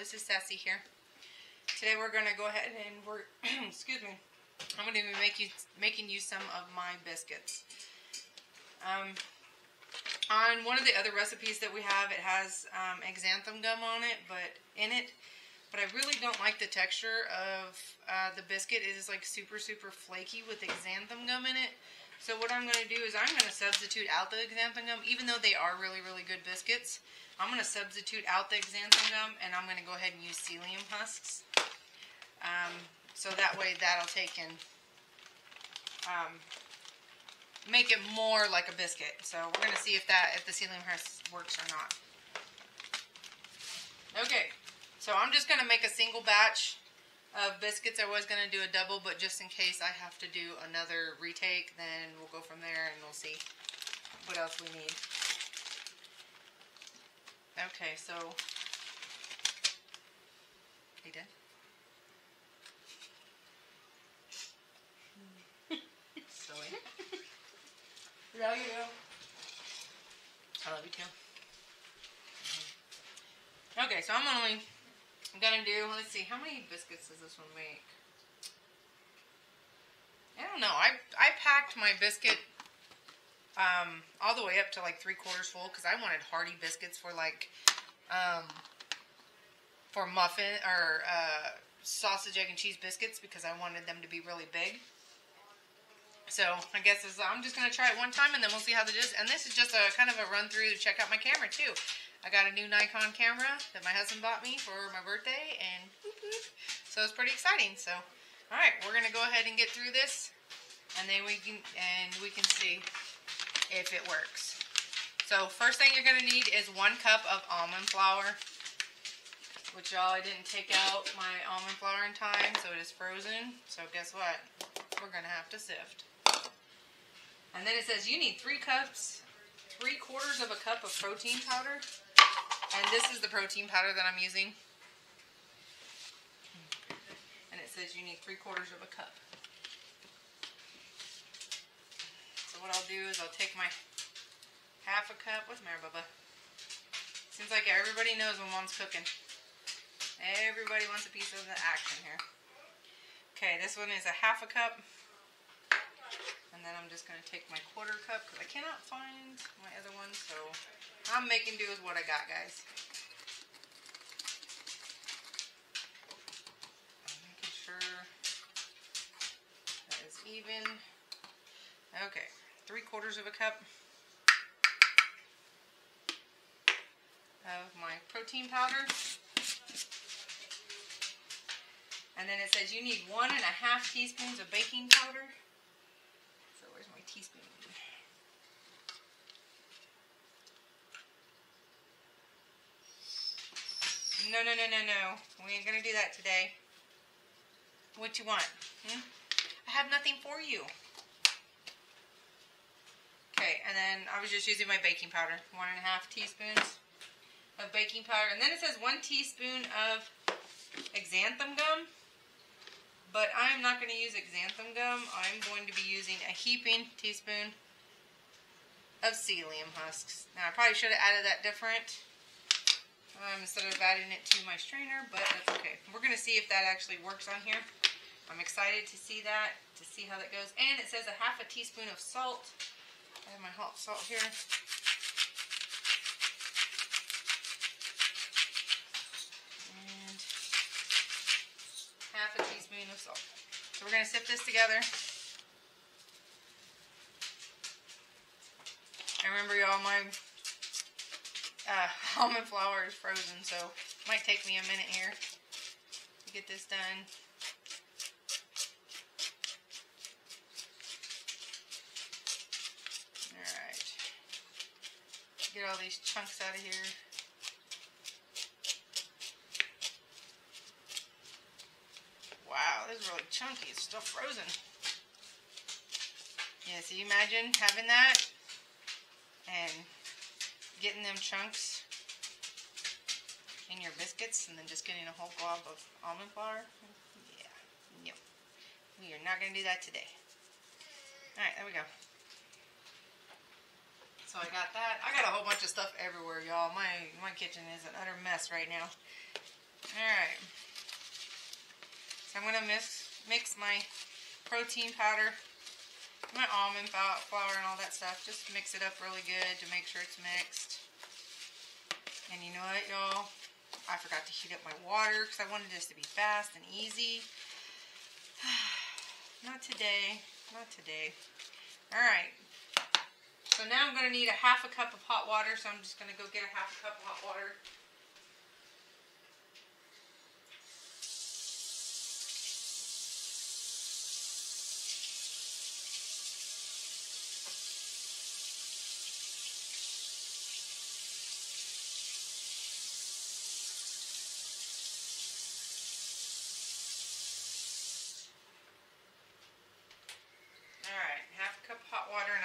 this is Sassy here. Today we're going to go ahead and we're, excuse me, I'm going to be making you some of my biscuits. On one of the other recipes that we have, it has xanthan gum on it, but I really don't like the texture of the biscuit. It is like super flaky with xanthan gum in it. So what I'm going to do is I'm going to substitute out the xanthan gum, even though they are really good biscuits. I'm going to substitute out the xanthan gum, and I'm going to go ahead and use psyllium husks. So that way that'll take and make it more like a biscuit. So we're going to see if the psyllium husk works or not. Okay, so I'm just going to make a single batch of biscuits. I was going to do a double, but just in case I have to do another retake, then we'll go from there and we'll see what else we need. Okay, so you done? Silly. Love you. I love you too. Okay, so I'm gonna do, let's see, how many biscuits does this one make? I don't know. I packed my biscuit all the way up to like 3/4 full because I wanted hearty biscuits for like for muffin or sausage, egg, and cheese biscuits because I wanted them to be really big. So I guess I'm just gonna try it one time and then we'll see how this is. And this is just a kind of a run through to check out my camera too. I got a new Nikon camera that my husband bought me for my birthday, and so it's pretty exciting. So, all right, we're gonna go ahead and get through this, and then we can see if it works. So first thing you're gonna need is 1 cup of almond flour, which y'all, I didn't take out my almond flour in time, so it is frozen. So guess what? We're gonna have to sift. And then it says you need 3 cups, 3/4 of a cup of protein powder. And this is the protein powder that I'm using. And it says you need 3/4 of a cup. So what I'll do is I'll take my 1/2 cup. What's the matter, Bubba? Seems like everybody knows when Mom's cooking. Everybody wants a piece of the action here. Okay, this one is a 1/2 cup. And then I'm just going to take my 1/4 cup because I cannot find my other one. So I'm making do with what I got, guys. I'm making sure that is even. Okay, 3/4 of a cup of my protein powder. And then it says you need 1½ teaspoons of baking powder. So where's my teaspoon? No. We ain't gonna do that today. What you want? I have nothing for you. Okay, and then I was just using my baking powder. 1½ teaspoons of baking powder. And then it says 1 teaspoon of xanthan gum. But I'm not going to use xanthan gum. I'm going to be using a heaping teaspoon of psyllium husks. Now, I probably should have added that different instead of adding it to my strainer, but that's okay. We're going to see if that actually works on here. I'm excited to see that, to see how that goes. And it says a 1/2 teaspoon of salt. I have my hot salt here. And 1/2 teaspoon of salt. So we're going to sift this together. And remember, y'all, my almond flour is frozen, so it might take me a minute here to get this done. Alright. Get all these chunks out of here. Wow, this is really chunky. It's still frozen. Yeah, so you imagine having that and getting them chunks in your biscuits and then just getting a whole glob of almond flour. Yeah, no. We are not going to do that today. Alright, there we go. So I got that. I got a whole bunch of stuff everywhere, y'all. My kitchen is an utter mess right now. Alright. So I'm going to mix my protein powder, my almond flour and all that stuff. Just mix it up really good to make sure it's mixed. And you know what, y'all? I forgot to heat up my water because I wanted this to be fast and easy. Not today. Not today. Alright. So now I'm going to need a half a cup of hot water. So I'm just going to go get a half a cup of hot water.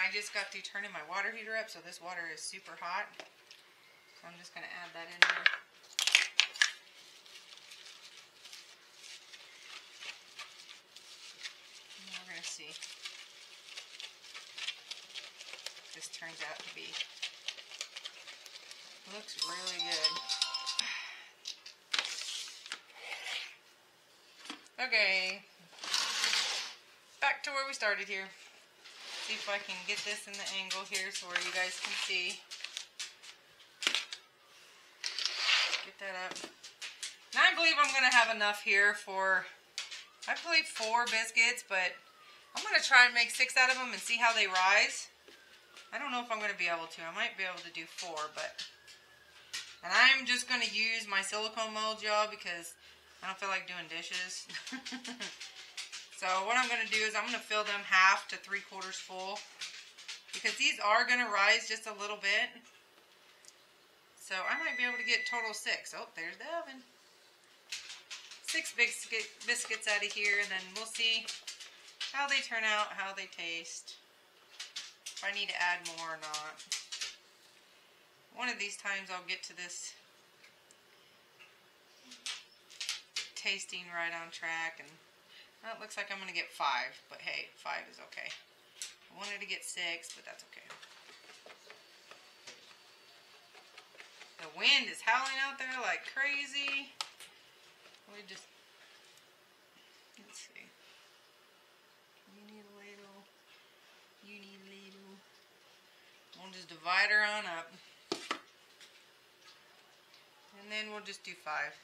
I just got through turning my water heater up, so this water is super hot. So I'm just going to add that in there. And we're going to see what this turns out to be. Looks really good. Okay. Back to where we started here. See if I can get this in the angle here so where you guys can see. Get that up. Now I believe I'm going to have enough here for, I believe 4 biscuits, but I'm going to try and make 6 out of them and see how they rise. I don't know if I'm going to be able to. I might be able to do 4, but, and I'm just going to use my silicone mold, y'all, because I don't feel like doing dishes. So what I'm going to do is I'm going to fill them half to 3/4 full, because these are going to rise just a little bit. So I might be able to get total 6. Oh, there's the oven. 6 biscuits out of here, and then we'll see how they turn out, how they taste, if I need to add more or not. One of these times I'll get to this tasting right on track, and well, it looks like I'm going to get 5, but hey, 5 is okay. I wanted to get 6, but that's okay. The wind is howling out there like crazy. Let's see. You need a ladle. You need a ladle. We'll just divide her on up. And then we'll just do 5.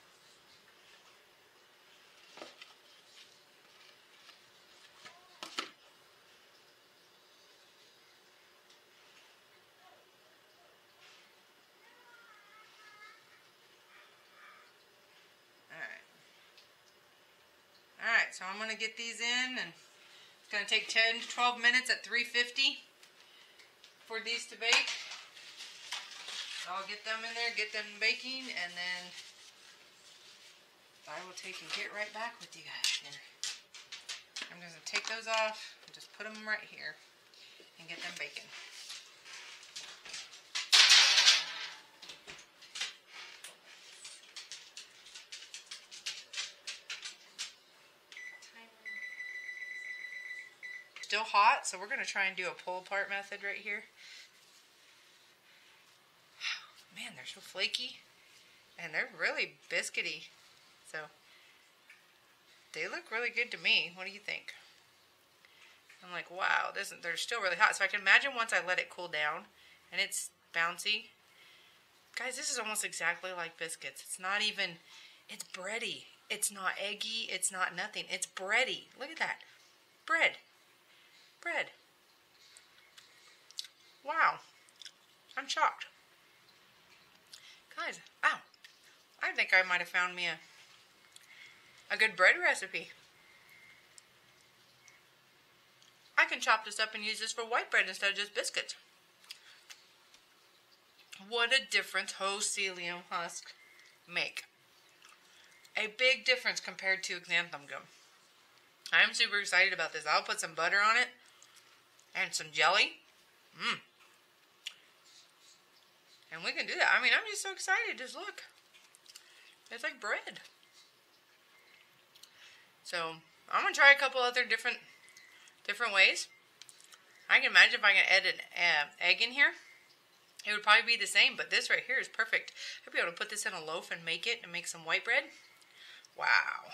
Alright, so I'm going to get these in, and it's going to take 10 to 12 minutes at 350 for these to bake. So I'll get them in there, get them baking, and then I will take and get right back with you guys here. I'm going to take those off and just put them right here and get them baking. Still hot, so we're going to try and do a pull apart method right here. Man, they're so flaky, and they're really biscuity, so they look really good to me. What do you think? I'm like, wow, they're still really hot. So I can imagine once I let it cool down and it's bouncy. Guys, this is almost exactly like biscuits. It's not even, it's bready. It's not eggy. It's not nothing. It's bready. Look at that. Bread. Bread. Wow. I'm shocked. Guys, wow. I think I might have found me a good bread recipe. I can chop this up and use this for white bread instead of just biscuits. What a difference Ho-Psyllium husks make. A big difference compared to xanthan gum. I'm super excited about this. I'll put some butter on it and some jelly. And we can do that. I mean, I'm just so excited. Just look. It's like bread. So, I'm going to try a couple other different ways. I can imagine if I can add an egg in here, it would probably be the same, but this right here is perfect. I'd be able to put this in a loaf and make it and make some white bread. Wow.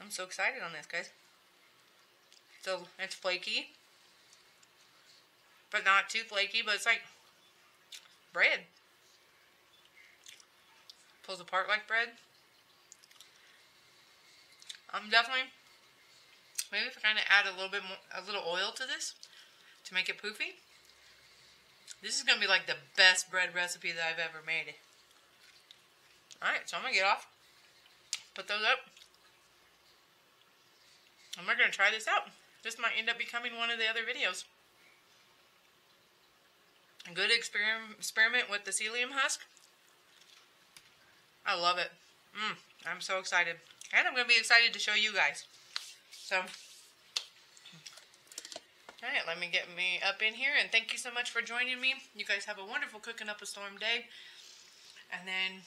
I'm so excited on this, guys. So it's flaky, but not too flaky, but it's like bread. Pulls apart like bread. I'm definitely, maybe if I kind of add a little bit more, a little oil to this to make it poofy. This is going to be like the best bread recipe that I've ever made. Alright, so I'm going to get off. Put those up. And we're going to try this out. This might end up becoming one of the other videos. A good experiment with the psyllium husk. I love it. I'm so excited. And I'm going to be excited to show you guys. So, alright, let me get me up in here. And thank you so much for joining me. You guys have a wonderful Cooking Up a Storm day. And then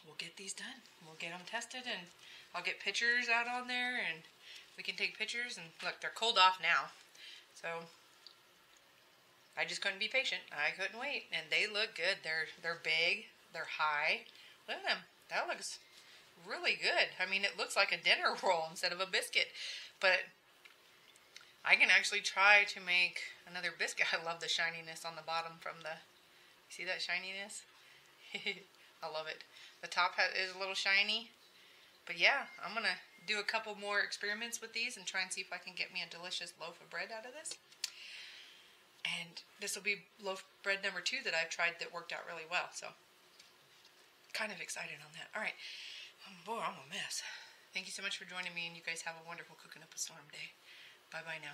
we'll get these done. We'll get them tested. And I'll get pictures out on there. And we can take pictures. And look, they're cooled off now. So, I just couldn't be patient. I couldn't wait. And they look good. They're big. They're high. Look at them. That looks really good. I mean, it looks like a dinner roll instead of a biscuit. But I can actually try to make another biscuit. I love the shininess on the bottom from the... See that shininess? I love it. The top is a little shiny. But yeah, I'm going to do a couple more experiments with these and try and see if I can get me a delicious loaf of bread out of this. And this will be loaf bread number 2 that I've tried that worked out really well. So, kind of excited on that. Alright. Boy, I'm a mess. Thank you so much for joining me, and you guys have a wonderful Cooking Up a Storm day. Bye-bye now.